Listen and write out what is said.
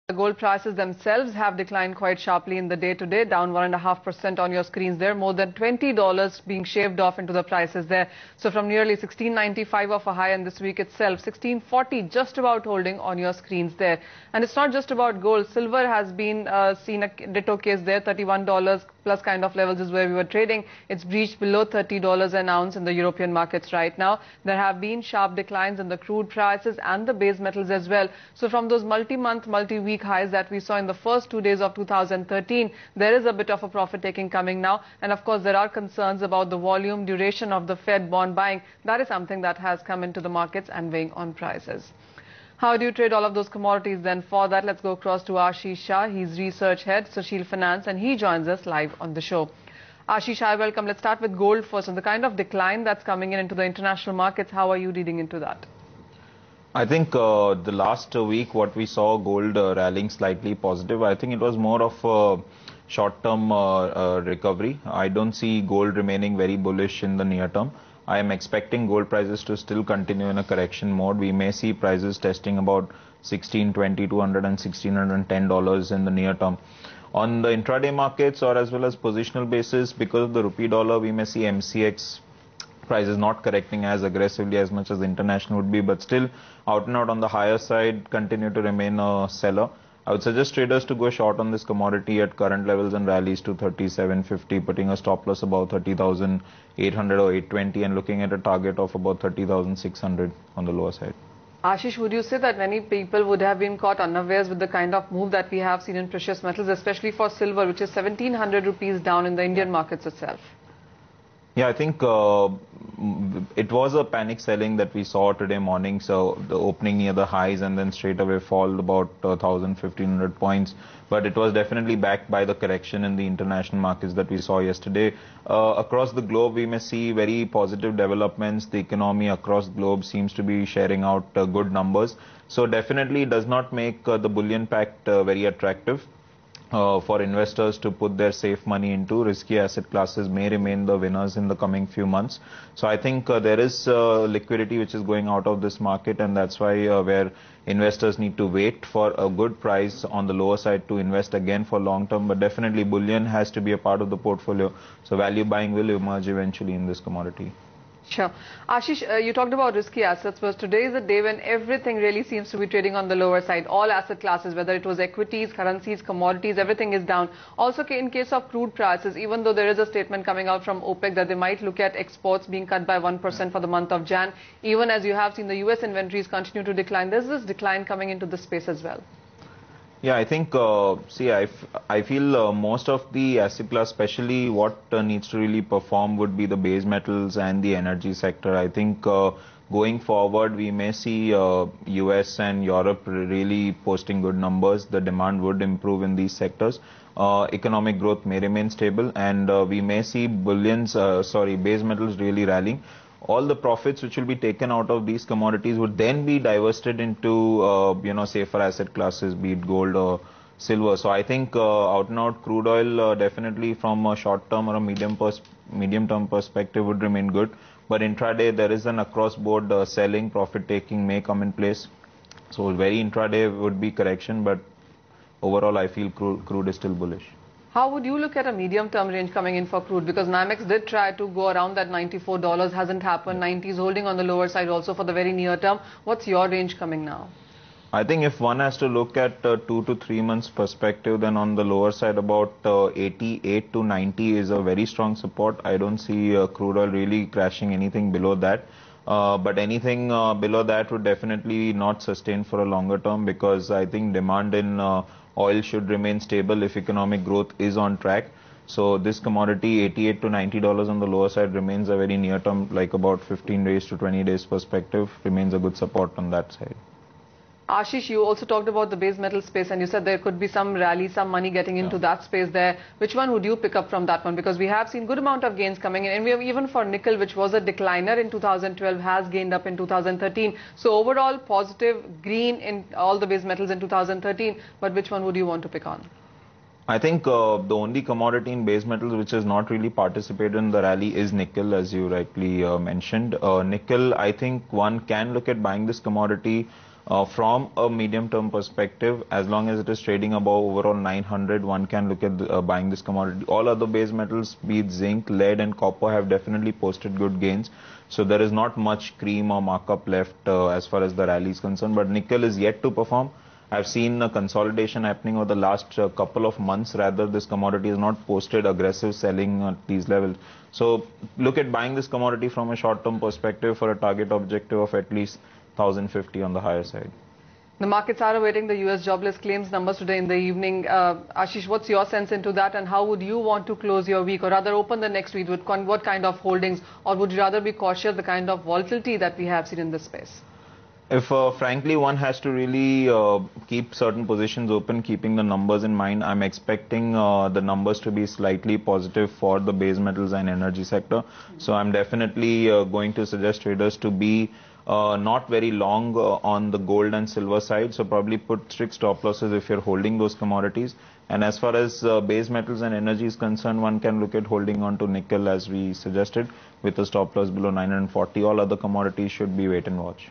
The gold prices themselves have declined quite sharply in the day today, down 1.5% on your screens there, more than $20 being shaved off into the prices there. So from nearly 1695 of a high in this week itself, 1640 just about holding on your screens there. And it's not just about gold. Silver has been seen a ditto case there, $31 plus kind of levels is where we were trading. It's breached below $30 an ounce in the European markets right now. There have been sharp declines in the crude prices and the base metals as well. So from those multi-month, multi-week highs that we saw in the first 2 days of 2013, there is a bit of a profit taking coming now. And of course, there are concerns about the volume, duration of the Fed bond buying. That is something that has come into the markets and weighing on prices. How do you trade all of those commodities then? For that, let's go across to Ashish Shah. He's research head, Sushil Finance, and he joins us live on the show. Ashish, hi, welcome. Let's start with gold first. And the kind of decline that's coming in into the international markets, how are you reading into that? I think the last week what we saw gold rallying slightly positive. I think it was more of a short-term recovery. I don't see gold remaining very bullish in the near term. I am expecting gold prices to still continue in a correction mode. We may see prices testing about $1620, $200 and $1610 in the near term. On the intraday markets or as well as positional basis, because of the rupee dollar, we may see MCX prices not correcting as aggressively as much as the international would be, but still out and out on the higher side, continue to remain a seller. I would suggest traders to go short on this commodity at current levels and rallies to 3750, putting a stop loss about 30,800 or 820 and looking at a target of about 30,600 on the lower side. Ashish, would you say that many people would have been caught unawares with the kind of move that we have seen in precious metals, especially for silver, which is 1700 rupees down in the Indian markets itself? Yeah, I think it was a panic selling that we saw today morning. So the opening near the highs and then straight away fall about 1,500 points. But it was definitely backed by the correction in the international markets that we saw yesterday. Across the globe, we may see very positive developments. The economy across the globe seems to be sharing out good numbers. So definitely does not make the bullion pact very attractive. For investors to put their safe money into. Risky asset classes may remain the winners in the coming few months. So I think there is liquidity which is going out of this market, and that's why where investors need to wait for a good price on the lower side to invest again for long term. But definitely bullion has to be a part of the portfolio. So value buying will emerge eventually in this commodity. Sure. Ashish, you talked about risky assets, but today is a day when everything really seems to be trading on the lower side. All asset classes, whether it was equities, currencies, commodities, everything is down. Also, in case of crude prices, even though there is a statement coming out from OPEC that they might look at exports being cut by 1% for the month of Jan, even as you have seen the US inventories continue to decline, there's this decline coming into the space as well. Yeah, I think, I feel most of the asset class, especially what needs to really perform would be the base metals and the energy sector. I think going forward, we may see US and Europe really posting good numbers. The demand would improve in these sectors. Economic growth may remain stable, and we may see base metals really rallying. All the profits which will be taken out of these commodities would then be divested into, safer asset classes, be it gold or silver. So I think out and out crude oil definitely from a short term or a medium term perspective would remain good. But intraday there is an across board selling, profit taking may come in place. So very intraday would be correction, but overall I feel crude is still bullish. How would you look at a medium-term range coming in for crude? Because NYMEX did try to go around that $94, hasn't happened. 90 is holding on the lower side also for the very near term. What's your range coming now? I think if one has to look at 2 to 3 months perspective, then on the lower side about 88 to 90 is a very strong support. I don't see crude oil really crashing anything below that. But anything below that would definitely not sustain for a longer term, because I think demand in oil should remain stable if economic growth is on track. So this commodity, 88 to $90 on the lower side, remains a very near term, like about 15 days to 20 days perspective, remains a good support on that side. Ashish, you also talked about the base metal space, and you said there could be some rally, some money getting into that space there. Which one would you pick up from that one? Because we have seen good amount of gains coming in, and we have even for nickel, which was a decliner in 2012, has gained up in 2013. So overall positive green in all the base metals in 2013. But which one would you want to pick on? I think the only commodity in base metals which has not really participated in the rally is nickel, as you rightly mentioned. Nickel, I think one can look at buying this commodity From a medium-term perspective, as long as it is trading above overall 900, one can look at buying this commodity. All other base metals, be it zinc, lead, and copper, have definitely posted good gains. So there is not much cream or markup left as far as the rally is concerned. But nickel is yet to perform. I've seen a consolidation happening over the last couple of months. Rather, this commodity has not posted aggressive selling at these levels. So look at buying this commodity from a short-term perspective for a target objective of at least 1,050 on the higher side. The markets are awaiting the US jobless claims numbers today in the evening. Ashish, what's your sense into that, and how would you want to close your week, or rather open the next week with what kind of holdings, or would you rather be cautious the kind of volatility that we have seen in this space? If frankly one has to really keep certain positions open, keeping the numbers in mind, I'm expecting the numbers to be slightly positive for the base metals and energy sector. So I'm definitely going to suggest traders to be not very long on the gold and silver side. So probably put strict stop losses if you're holding those commodities. And as far as base metals and energy is concerned, one can look at holding on to nickel as we suggested with a stop loss below 940. All other commodities should be wait and watch.